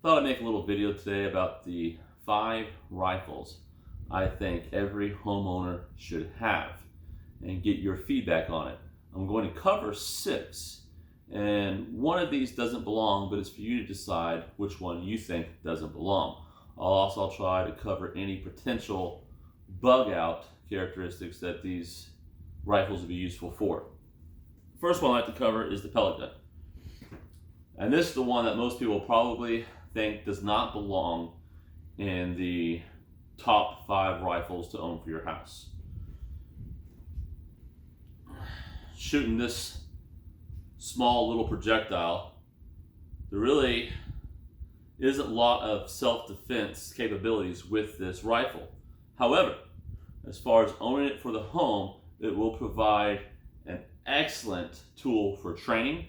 Thought I'd make a little video today about the 5 rifles I think every homeowner should have and get your feedback on it. I'm going to cover 6, and one of these doesn't belong, but it's for you to decide which one you think doesn't belong. I'll try to cover any potential bug out characteristics that these rifles would be useful for. First one I'd like to cover is the pellet gun. And this is the one that most people probably think does not belong in the top 5 rifles to own for your house. Shooting this small little projectile, there really isn't a lot of self-defense capabilities with this rifle. However, as far as owning it for the home, it will provide an excellent tool for training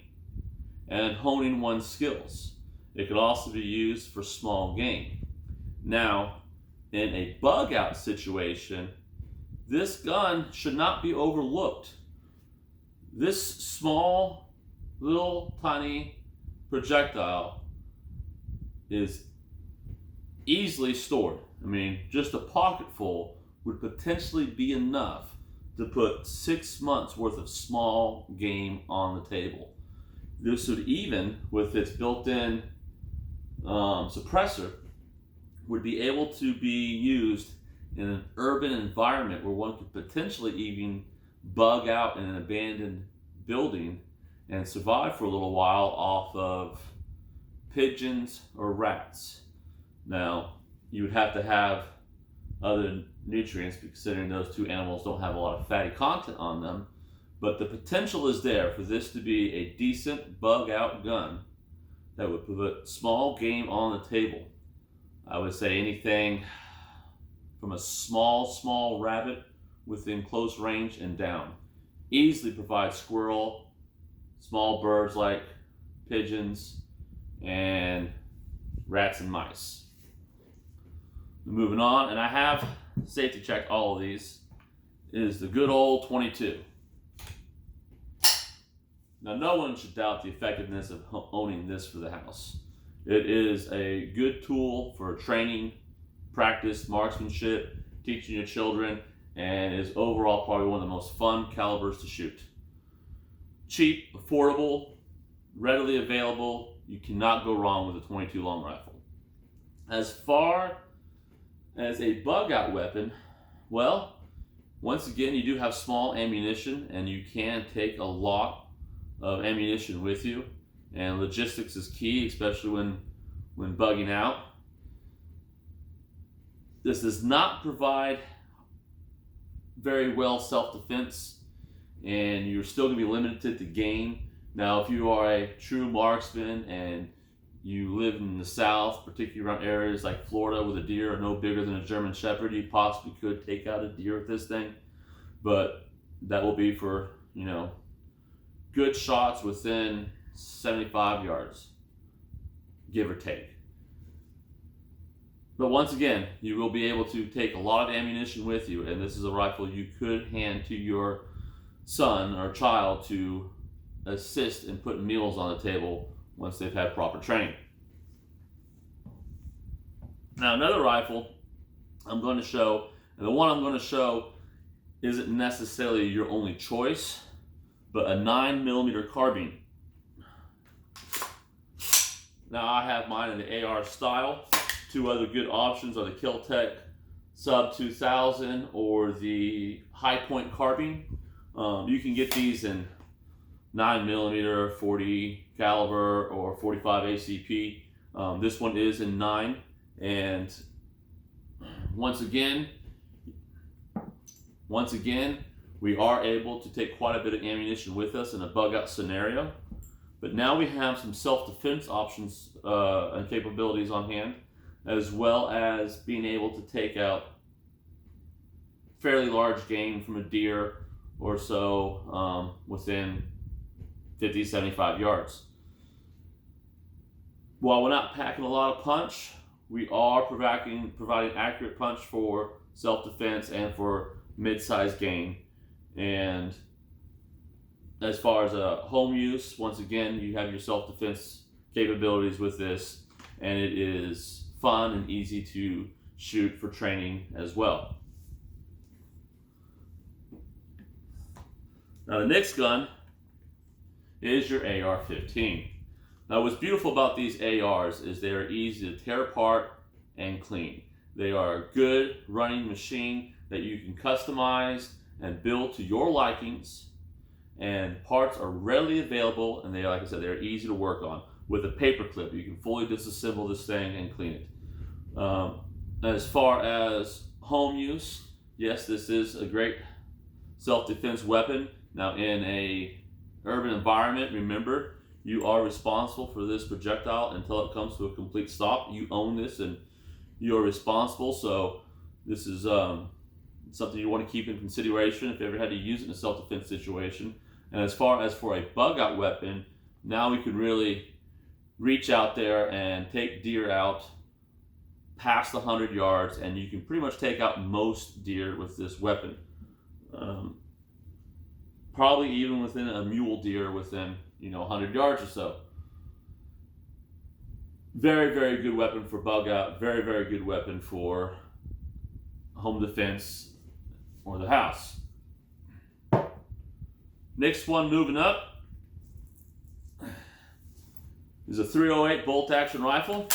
and honing one's skills. It could also be used for small game. Now, in a bug out situation, this gun should not be overlooked. This small, little, tiny projectile is easily stored. I mean, just a pocket full would potentially be enough to put 6 months worth of small game on the table. This would, even with its built-in suppressor, would be able to be used in an urban environment where one could potentially even bug out in an abandoned building and survive for a little while off of pigeons or rats. Now, you would have to have other nutrients, considering those 2 animals don't have a lot of fatty content on them, but the potential is there for this to be a decent bug out gun that would put small game on the table. I would say anything from a small rabbit within close range and down. Easily provide squirrel, small birds like pigeons, and rats and mice. Moving on, and I have safety checked all of these, is the good old 22. Now, no one should doubt the effectiveness of owning this for the house. It is a good tool for training, practice, marksmanship, teaching your children, and is overall probably one of the most fun calibers to shoot. Cheap, affordable, readily available. You cannot go wrong with a 22 long rifle. As far as a bug out weapon, well, once again, you do have small ammunition, and you can take a lot of ammunition with you, and logistics is key, especially when bugging out. This does not provide very well self-defense, and you're still going to be limited to game. Now, if you are a true marksman and you live in the South, particularly around areas like Florida with a deer no bigger than a German Shepherd, you possibly could take out a deer with this thing, but that will be for, good shots within 75 yards, give or take. But once again, you will be able to take a lot of ammunition with you, and this is a rifle you could hand to your son or child to assist in putting meals on the table once they've had proper training. Now, another rifle I'm going to show, and the one I'm going to show isn't necessarily your only choice, but a 9mm carbine. Now, I have mine in the AR style. 2 other good options are the Kel-Tec Sub 2000 or the Hi-Point carbine. You can get these in 9mm, 40 caliber, or 45 ACP. This one is in 9, and once again, we are able to take quite a bit of ammunition with us in a bug out scenario. But now we have some self-defense options and capabilities on hand, as well as being able to take out fairly large game from a deer or so within 50, 75 yards. While we're not packing a lot of punch, we are providing accurate punch for self-defense and for mid-sized game. And as far as a home use, once again, you have your self-defense capabilities with this, and it is fun and easy to shoot for training as well. Now the next gun is your AR-15. Now what's beautiful about these ARs is they are easy to tear apart and clean. They are a good running machine that you can customize and build to your likings, and parts are readily available, and they, like I said, they're easy to work on. With a paper clip, you can fully disassemble this thing and clean it. As far as home use, yes, this is a great self-defense weapon. Now in a urban environment, remember, you are responsible for this projectile until it comes to a complete stop. You own this and you are responsible. So this is something you want to keep in consideration if you ever had to use it in a self-defense situation. And as far as for a bug out weapon, now we can really reach out there and take deer out past 100 yards, and you can pretty much take out most deer with this weapon. Probably even within a mule deer within 100 yards or so. Very, very good weapon for bug out. Very, very good weapon for home defense or the house. Next one moving up is a 308 bolt action rifle.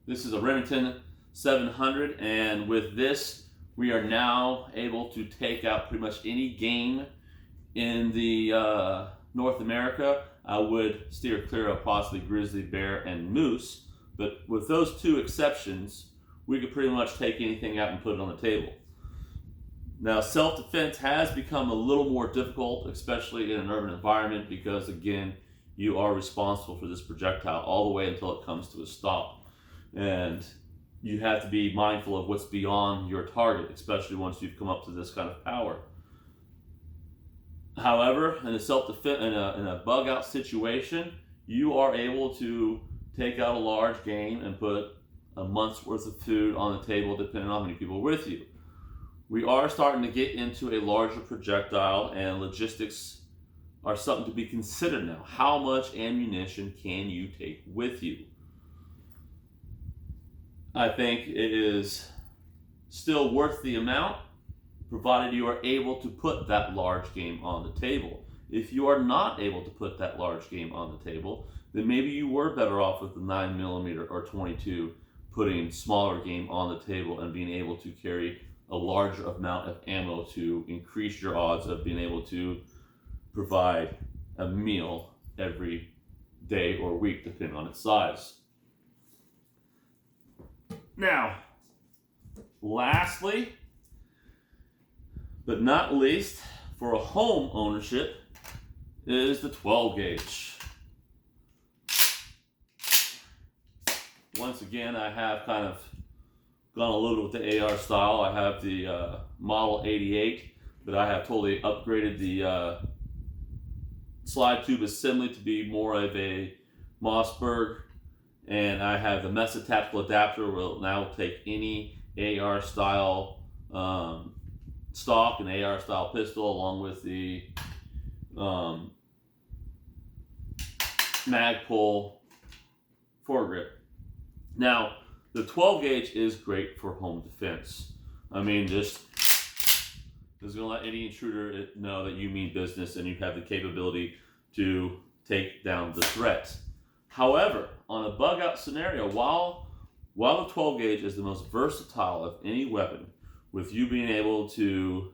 This is a Remington 700, and with this we are now able to take out pretty much any game in the North America. I would steer clear of possibly grizzly bear and moose, but with those two exceptions, we could pretty much take anything out and put it on the table. Now, self-defense has become a little more difficult, especially in an urban environment, because again, you are responsible for this projectile all the way until it comes to a stop. And you have to be mindful of what's beyond your target, especially once you've come up to this kind of power. However, in a self-defense, in a bug out situation, you are able to take out a large game and put a month's worth of food on the table, depending on how many people are with you. We are starting to get into a larger projectile, and logistics are something to be considered now. How much ammunition can you take with you? I think it is still worth the amount, provided you are able to put that large game on the table. If you are not able to put that large game on the table, then maybe you were better off with the 9mm or 22, putting smaller game on the table and being able to carry a larger amount of ammo to increase your odds of being able to provide a meal every day or week, depending on its size. Now, lastly, but not least, for a home ownership, is the 12 gauge. Once again, I have kind of gone a little bit with the AR style. I have the Model 88, but I have totally upgraded the slide tube assembly to be more of a Mossberg, and I have the Mesa tactical adapter will now take any AR style stock and AR style pistol along with the Magpul foregrip. Now, the 12 gauge is great for home defense. I mean, just is going to let any intruder know that you mean business and you have the capability to take down the threat. However, on a bug out scenario, while the 12 gauge is the most versatile of any weapon, with you being able to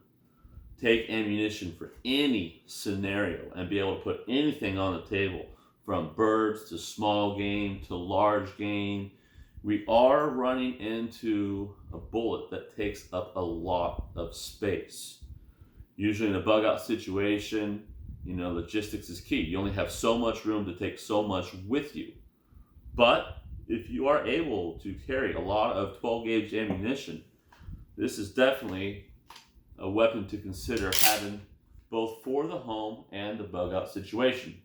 take ammunition for any scenario and be able to put anything on the table, from birds to small game to large game, we are running into a bullet that takes up a lot of space. Usually in a bug out situation, logistics is key. You only have so much room to take so much with you. But if you are able to carry a lot of 12 gauge ammunition, this is definitely a weapon to consider having both for the home and the bug out situation.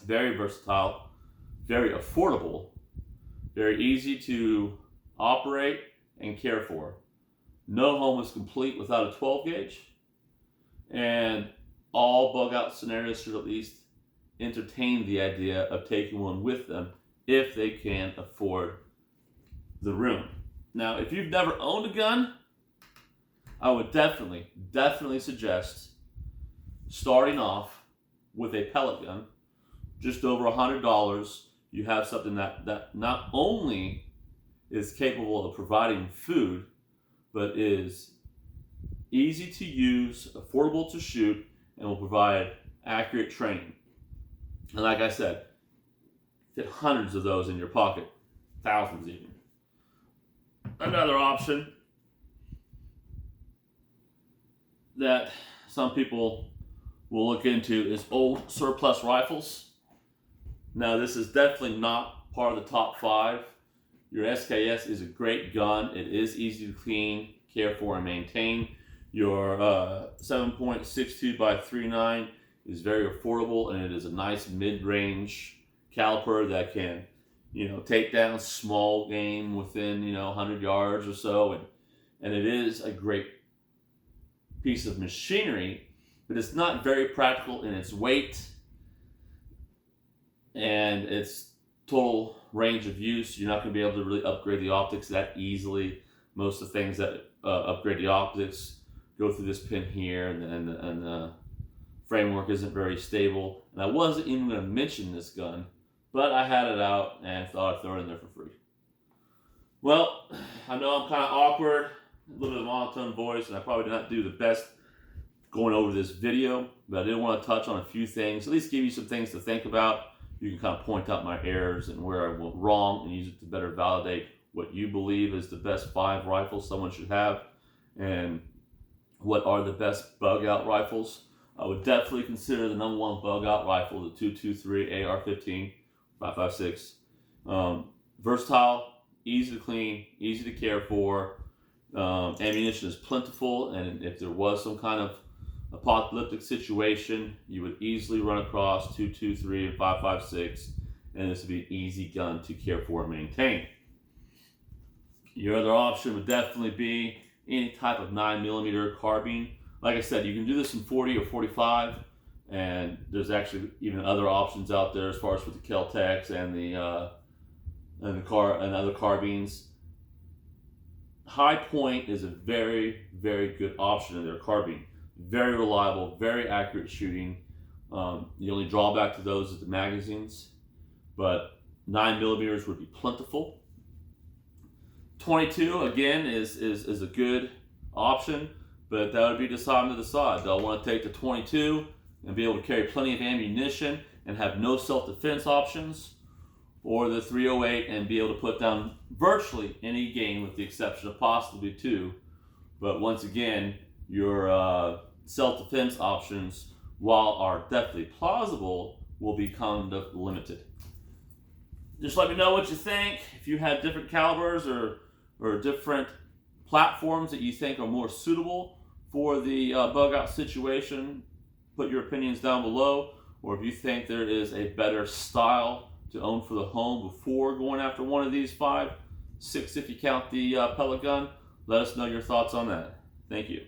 Very versatile, very affordable, very easy to operate and care for. No home is complete without a 12 gauge, and all bug out scenarios should at least entertain the idea of taking one with them if they can afford the room. Now, if you've never owned a gun, I would definitely suggest starting off with a pellet gun. Just over $100, you have something that not only is capable of providing food, but is easy to use, affordable to shoot, and will provide accurate training. And like I said, fit hundreds of those in your pocket, thousands even. Another option that some people will look into is old surplus rifles. Now, this is definitely not part of the top 5. Your SKS is a great gun. It is easy to clean, care for, and maintain. Your 7.62 by 3.9 is very affordable, and it is a nice mid-range caliper that can, take down small game within, 100 yards or so, and it is a great piece of machinery, but it's not very practical in its weight and its total range of use. You're not going to be able to really upgrade the optics that easily. Most of the things that upgrade the optics go through this pin here, and the framework isn't very stable. And I wasn't even going to mention this gun, but I had it out and thought I'd throw it in there for free. Well, I know I'm kind of awkward, a little bit of a monotone voice, and I probably did not do the best going over this video, but I did want to touch on a few things, at least give you some things to think about. You can kind of point out my errors and where I went wrong and use it to better validate what you believe is the best 5 rifles someone should have and what are the best bug out rifles. I would definitely consider the number 1 bug out rifle, the 223 AR-15 5.56. Versatile, easy to clean, easy to care for. Ammunition is plentiful, and if there was some kind of apocalyptic situation, you would easily run across 223 and 5.56, and this would be an easy gun to care for and maintain. Your other option would definitely be any type of 9mm carbine. Like I said, you can do this in 40 or 45, and there's actually even other options out there as far as with the Kel-Tecs and other carbines. High Point is a very, very good option in their carbine. Very reliable, very accurate shooting. The only drawback to those is the magazines, but 9mm would be plentiful. 22 again is a good option, but that would be deciding to decide. They'll want to take the 22 and be able to carry plenty of ammunition and have no self-defense options, or the 308 and be able to put down virtually any game with the exception of possibly 2. But once again, your self-defense options, while are definitely plausible, will be kind of limited. Just let me know what you think. If you have different calibers or different platforms that you think are more suitable for the bug out situation, put your opinions down below. Or if you think there is a better style to own for the home before going after one of these 5, 6 if you count the pellet gun, let us know your thoughts on that. Thank you.